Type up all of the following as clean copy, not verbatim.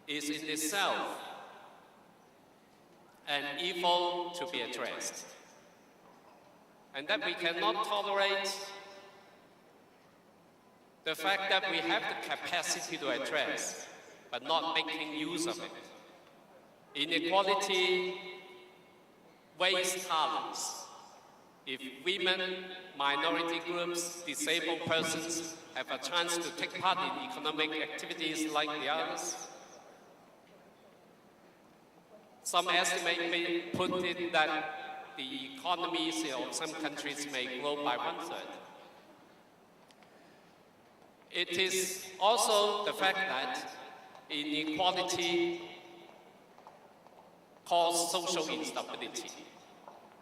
is in itself an evil to be addressed, and that we cannot tolerate the fact that we have the capacity to address, but not making use of it. Inequality wastes talents. If women, minority groups, disabled persons have a chance to take part in economic activities like the others, some estimate may put it that the economies of some countries may grow by 1/3. It is also the fact that inequality causes social instability.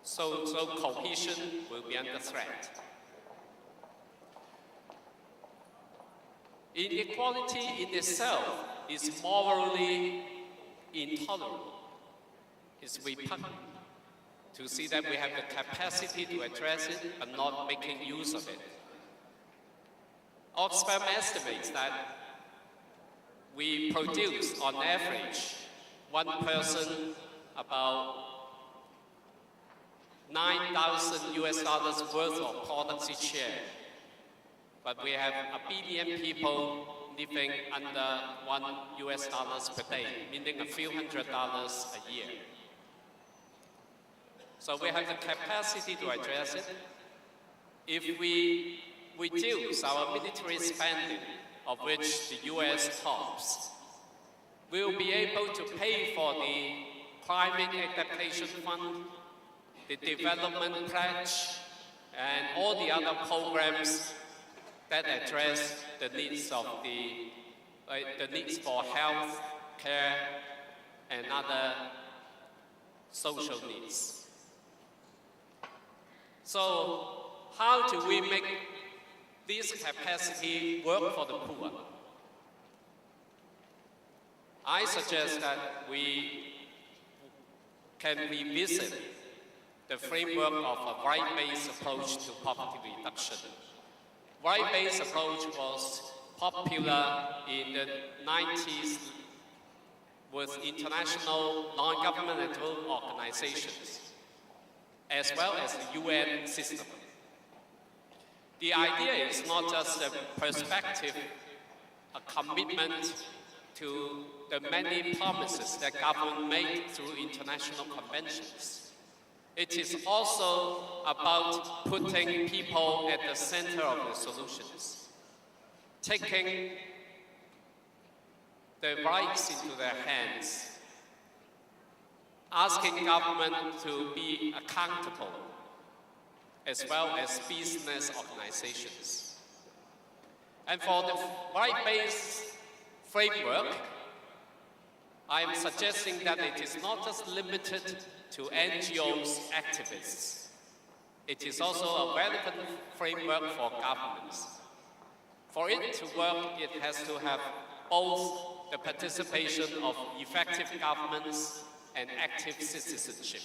So cohesion will be under threat. Inequality in itself is morally intolerable. It's repugnant to see that we have the capacity to address it but not making use of it. Oxfam estimates that we produce, on average, one person about $9,000 worth of products each year. But we have 1 billion people living under $1 per day, meaning a few $100 a year. So we have the capacity to address it. If we reduce our military spending, of which the US tops, we'll be able to pay for the Climate Adaptation Fund, the Development Pledge, and all the other programs that address the needs of the needs for health, care, and other social needs. So, how do we make this capacity work for the poor? I suggest that we can revisit the framework of a right-based approach to poverty reduction. Right-based approach was popular in the 90s with international non-governmental organizations, as well as the UN system. The idea is not just a perspective, a commitment to the many promises that government made through international conventions. It is also about putting people at the center of the solutions, taking the rights into their hands, asking government to be accountable, as well as business organizations. And for the right-based framework, I am suggesting that it is not just limited to NGOs, activists. It is also a relevant framework for governments. For it to work, it has to have both the participation of effective governments and active citizenship.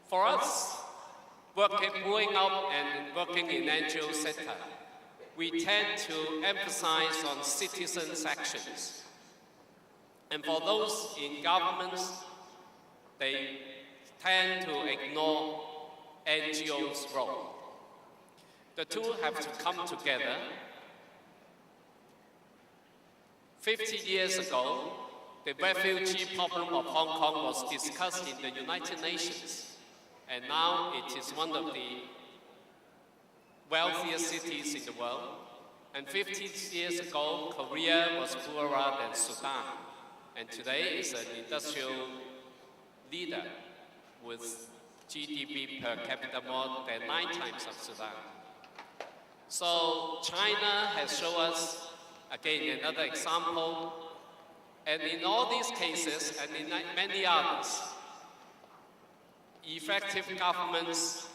For us, growing up and working in NGO sector, we tend to emphasize on citizens' actions. And for those in governments, they tend to ignore NGOs' role. The two have to come together. 50 years ago, the refugee problem of Hong Kong was discussed in the United Nations, and now it is one of the wealthiest cities in the world. And 50 years ago, Korea was poorer than Sudan, and today is an industrial leader with GDP per capita more than 9 times of Sudan. So China has shown us, again, another example. And in all these cases, and in many others, effective governments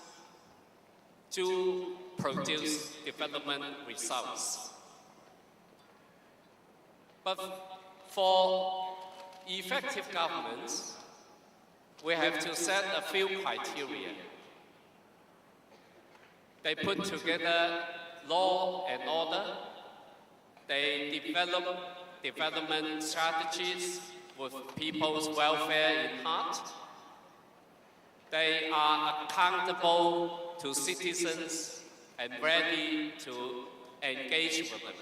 do produce development results. But for effective governments, we have to set a few criteria. They put together law and order, They develop development strategies with people's welfare in heart. They are accountable to citizens and ready to engage with them.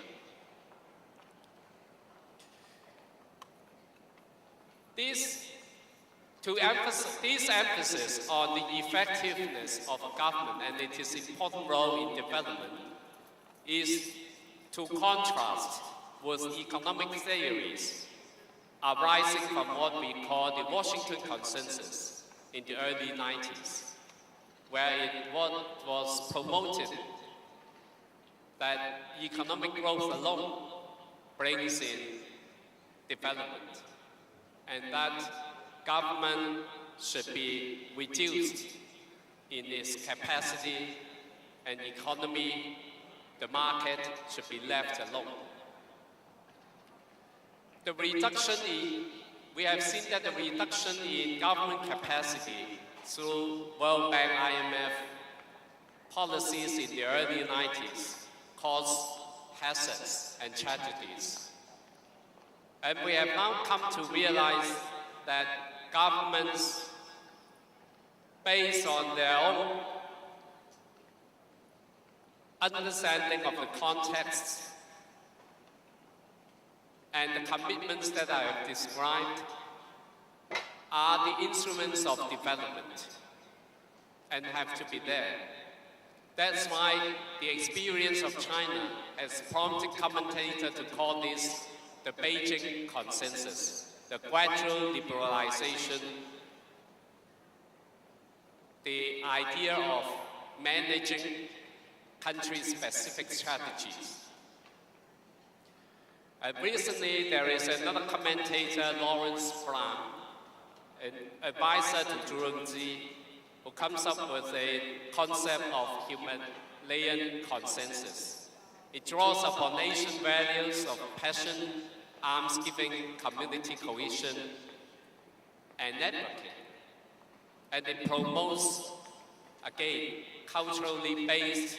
This emphasis on the effectiveness of government and its important role in development is to contrast with economic theories arising from what we call the Washington Consensus in the early 90s, where it was promoted that economic growth alone brings in development, and that government should be reduced in its capacity, and economy, the market, should be left alone. We have seen that the reduction in government capacity through World Bank, IMF policies in the early 90s caused hazards and tragedies. And we have now come to realize that governments, based on their own understanding of the context and the commitments that I have described, are the instruments of development and have to be there. That's why the experience of China has prompted commentators to call this the Beijing Consensus, the gradual liberalization, the idea of managing country-specific strategies. And recently, there is another commentator, Lawrence Brown, an advisor to Zhurongji, who comes up with a concept of Himalayan consensus. It draws upon nation values of passion, alms-giving, community cohesion, and networking. And it promotes, again, culturally based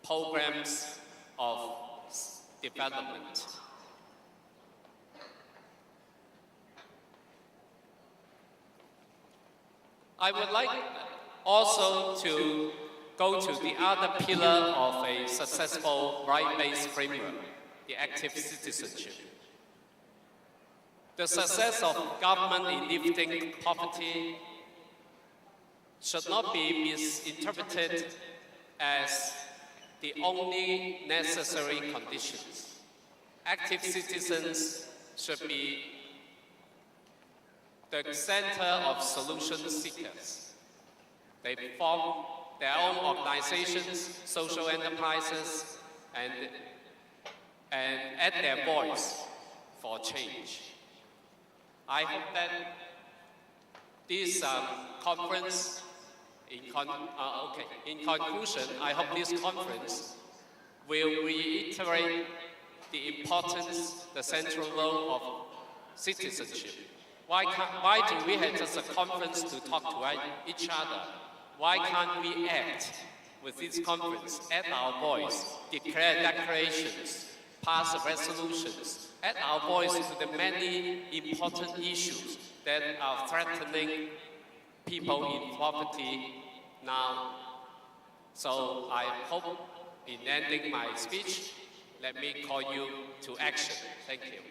programs of development. I would like also to go to the other pillar of a successful right-based framework, the active citizenship. The success of government in lifting poverty should not be misinterpreted as the only necessary conditions. Active citizens should be the center of solution seekers. They form their own organizations, social enterprises, and add their voice for change. I hope that this conference, in conclusion, I hope this conference will reiterate the importance, the central role of citizenship. Why do we have just a conference to talk to each other? Why can't we act with this conference, add our voice, declare declarations, pass resolutions, add our voice to the many important issues that are threatening people in poverty now? So I hope, in ending my speech, let me call you to action. Thank you.